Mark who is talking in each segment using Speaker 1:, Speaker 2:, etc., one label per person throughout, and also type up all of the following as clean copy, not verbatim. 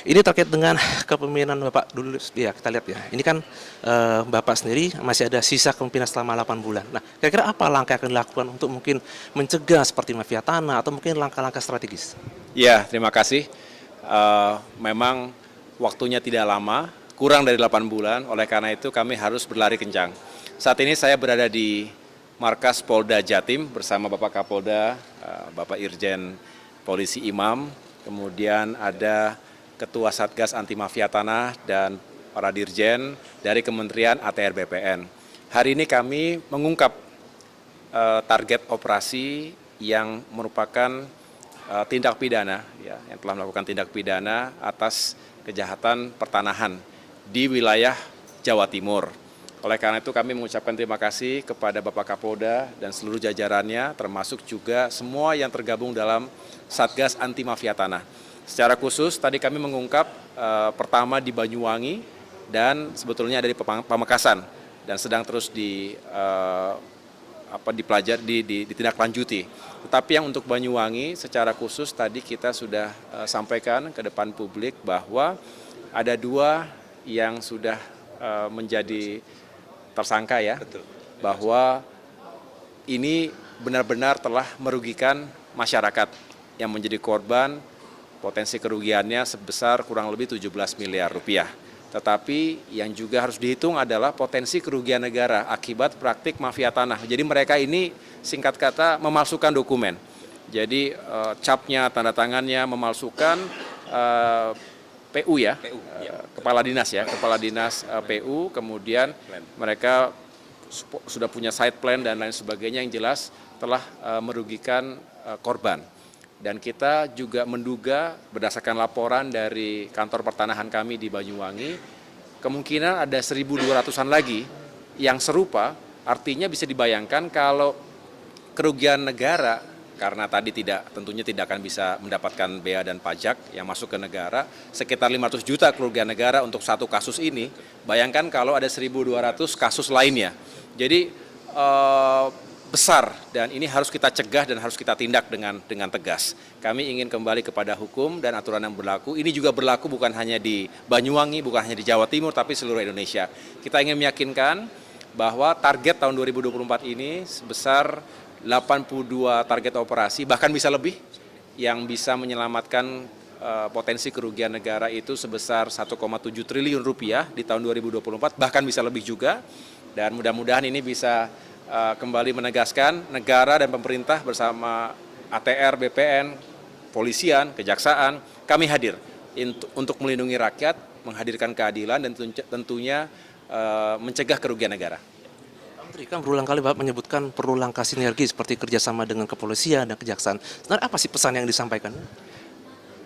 Speaker 1: Ini terkait dengan kepemimpinan Bapak dulu, ya kita lihat ya. Ini kan Bapak sendiri masih ada sisa kepemimpinan selama 8 bulan. Nah, kira-kira apa langkah yang akan dilakukan untuk mungkin mencegah seperti mafia tanah atau mungkin langkah-langkah strategis?
Speaker 2: Ya, terima kasih. Memang waktunya tidak lama, kurang dari 8 bulan, oleh karena itu kami harus berlari kencang. Saat ini saya berada di markas Polda Jatim bersama Bapak Kapolda, Bapak Irjen Polisi Imam, kemudian ada Ketua Satgas Anti Mafia Tanah dan para dirjen dari Kementerian ATR BPN. Hari ini kami mengungkap target operasi yang merupakan tindak pidana, ya, yang telah melakukan tindak pidana atas kejahatan pertanahan di wilayah Jawa Timur. Oleh karena itu kami mengucapkan terima kasih kepada Bapak Kapolda dan seluruh jajarannya, termasuk juga semua yang tergabung dalam Satgas Anti Mafia Tanah. Secara khusus tadi kami mengungkap pertama di Banyuwangi dan sebetulnya ada di Pamekasan dan sedang terus ditindaklanjuti. Tetapi yang untuk Banyuwangi secara khusus tadi kita sudah sampaikan ke depan publik bahwa ada 2 yang sudah menjadi tersangka ya, bahwa ini benar-benar telah merugikan masyarakat yang menjadi korban, potensi kerugiannya sebesar kurang lebih 17 miliar rupiah. Tetapi yang juga harus dihitung adalah potensi kerugian negara akibat praktik mafia tanah. Jadi mereka ini singkat kata memalsukan dokumen. Jadi capnya, tanda tangannya memalsukan, PU ya, kepala dinas ya, kepala dinas PU, kemudian mereka sudah punya site plan dan lain sebagainya yang jelas telah merugikan korban. Dan kita juga menduga berdasarkan laporan dari kantor pertanahan kami di Banyuwangi, kemungkinan ada 1.200-an lagi yang serupa, artinya bisa dibayangkan kalau kerugian negara, karena tadi tentunya tidak akan bisa mendapatkan bea dan pajak yang masuk ke negara, sekitar 500 juta kerugian negara untuk satu kasus ini, bayangkan kalau ada 1.200 kasus lainnya. Jadi besar dan ini harus kita cegah dan harus kita tindak dengan tegas. Kami ingin kembali kepada hukum dan aturan yang berlaku. Ini juga berlaku bukan hanya di Banyuwangi, bukan hanya di Jawa Timur, tapi seluruh Indonesia. Kita ingin meyakinkan bahwa target tahun 2024 ini sebesar 82 target operasi, bahkan bisa lebih, yang bisa menyelamatkan potensi kerugian negara itu sebesar 1,7 triliun rupiah di tahun 2024, bahkan bisa lebih juga. Dan mudah-mudahan ini bisa kembali menegaskan negara dan pemerintah bersama ATR, BPN, polisian, kejaksaan, kami hadir untuk melindungi rakyat, menghadirkan keadilan dan tentunya mencegah kerugian negara.
Speaker 1: Menteri kan berulang kali Bapak menyebutkan perlu langkah sinergi seperti kerjasama dengan kepolisian dan kejaksaan. Sebenarnya apa sih pesan yang disampaikan?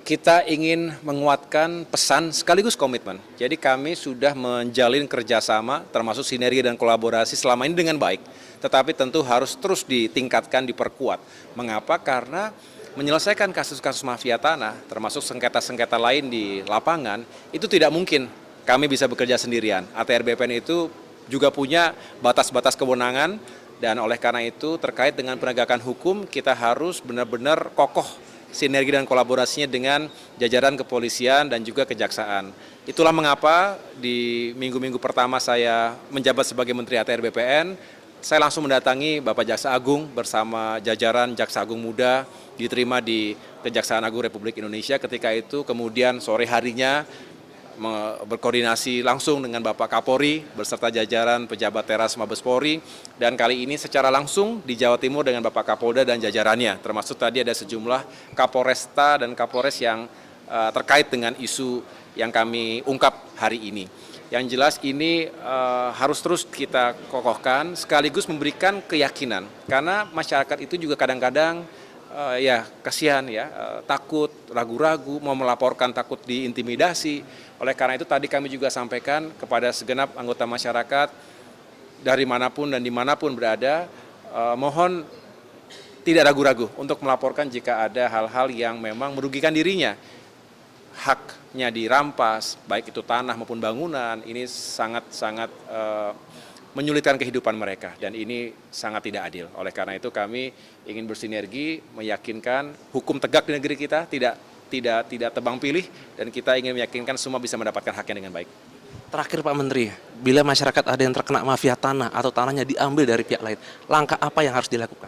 Speaker 2: Kita ingin menguatkan pesan sekaligus komitmen. Jadi kami sudah menjalin kerjasama termasuk sinergi dan kolaborasi selama ini dengan baik. Tetapi tentu harus terus ditingkatkan, diperkuat. Mengapa? Karena menyelesaikan kasus-kasus mafia tanah termasuk sengketa-sengketa lain di lapangan itu tidak mungkin kami bisa bekerja sendirian. ATR BPN itu juga punya batas-batas kewenangan dan oleh karena itu terkait dengan penegakan hukum kita harus benar-benar kokoh sinergi dan kolaborasinya dengan jajaran kepolisian dan juga kejaksaan. Itulah mengapa di minggu-minggu pertama saya menjabat sebagai Menteri ATR BPN, saya langsung mendatangi Bapak Jaksa Agung bersama jajaran Jaksa Agung Muda diterima di Kejaksaan Agung Republik Indonesia. Ketika itu kemudian sore harinya berkoordinasi langsung dengan Bapak Kapolri beserta jajaran pejabat teras Mabes Polri dan kali ini secara langsung di Jawa Timur dengan Bapak Kapolda dan jajarannya, termasuk tadi ada sejumlah Kapolresta dan Kapolres yang terkait dengan isu yang kami ungkap hari ini. Yang jelas ini harus terus kita kokohkan sekaligus memberikan keyakinan karena masyarakat itu juga kadang-kadang ya kasihan ya, takut, ragu-ragu, mau melaporkan takut diintimidasi. Oleh karena itu tadi kami juga sampaikan kepada segenap anggota masyarakat dari manapun dan dimanapun berada, mohon tidak ragu-ragu untuk melaporkan jika ada hal-hal yang memang merugikan dirinya. Haknya dirampas, baik itu tanah maupun bangunan, ini sangat-sangat menyulitkan kehidupan mereka dan ini sangat tidak adil. Oleh karena itu kami ingin bersinergi, meyakinkan hukum tegak di negeri kita, tidak tidak tebang pilih, dan kita ingin meyakinkan semua bisa mendapatkan haknya dengan baik.
Speaker 1: Terakhir Pak Menteri, bila masyarakat ada yang terkena mafia tanah atau tanahnya diambil dari pihak lain, langkah apa yang harus dilakukan?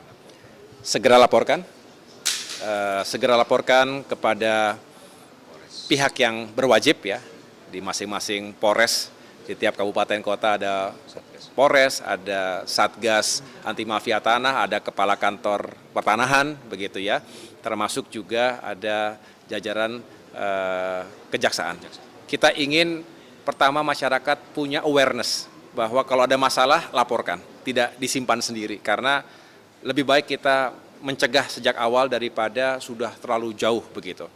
Speaker 2: Segera laporkan kepada pihak yang berwajib ya, di masing-masing Polres. Di tiap kabupaten kota ada Polres, ada Satgas anti mafia tanah, ada kepala kantor pertanahan begitu ya. Termasuk juga ada jajaran kejaksaan. Kita ingin pertama masyarakat punya awareness bahwa kalau ada masalah laporkan, tidak disimpan sendiri, karena lebih baik kita mencegah sejak awal daripada sudah terlalu jauh begitu.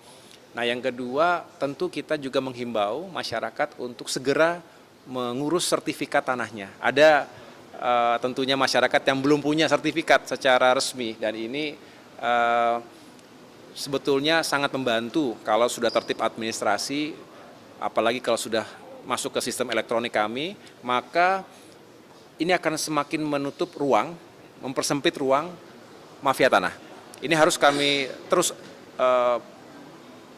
Speaker 2: Nah, yang kedua, tentu kita juga menghimbau masyarakat untuk segera mengurus sertifikat tanahnya. Ada tentunya masyarakat yang belum punya sertifikat secara resmi, dan ini sebetulnya sangat membantu kalau sudah tertib administrasi, apalagi kalau sudah masuk ke sistem elektronik kami, maka ini akan semakin menutup ruang, mempersempit ruang mafia tanah. Ini harus kami terus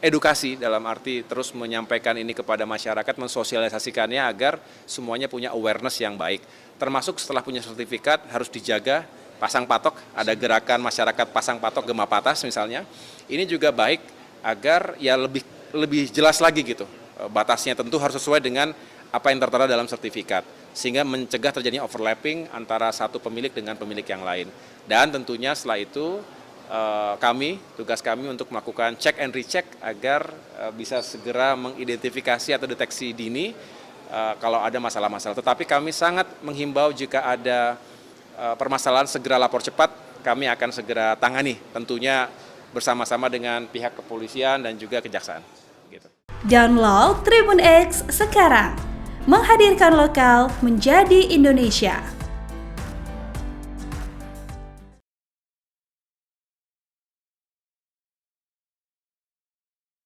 Speaker 2: edukasi, dalam arti terus menyampaikan ini kepada masyarakat, mensosialisasikannya agar semuanya punya awareness yang baik. Termasuk setelah punya sertifikat harus dijaga, pasang patok, ada gerakan masyarakat pasang patok Gema Patas misalnya. Ini juga baik agar ya lebih jelas lagi gitu. Batasnya tentu harus sesuai dengan apa yang tertera dalam sertifikat, sehingga mencegah terjadinya overlapping antara satu pemilik dengan pemilik yang lain. Dan tentunya setelah itu tugas kami untuk melakukan check and recheck agar bisa segera mengidentifikasi atau deteksi dini kalau ada masalah-masalah. Tetapi kami sangat menghimbau jika ada permasalahan segera lapor cepat, kami akan segera tangani, tentunya bersama-sama dengan pihak kepolisian dan juga kejaksaan. Gitu.
Speaker 3: Download Tribun X sekarang, menghadirkan lokal menjadi Indonesia.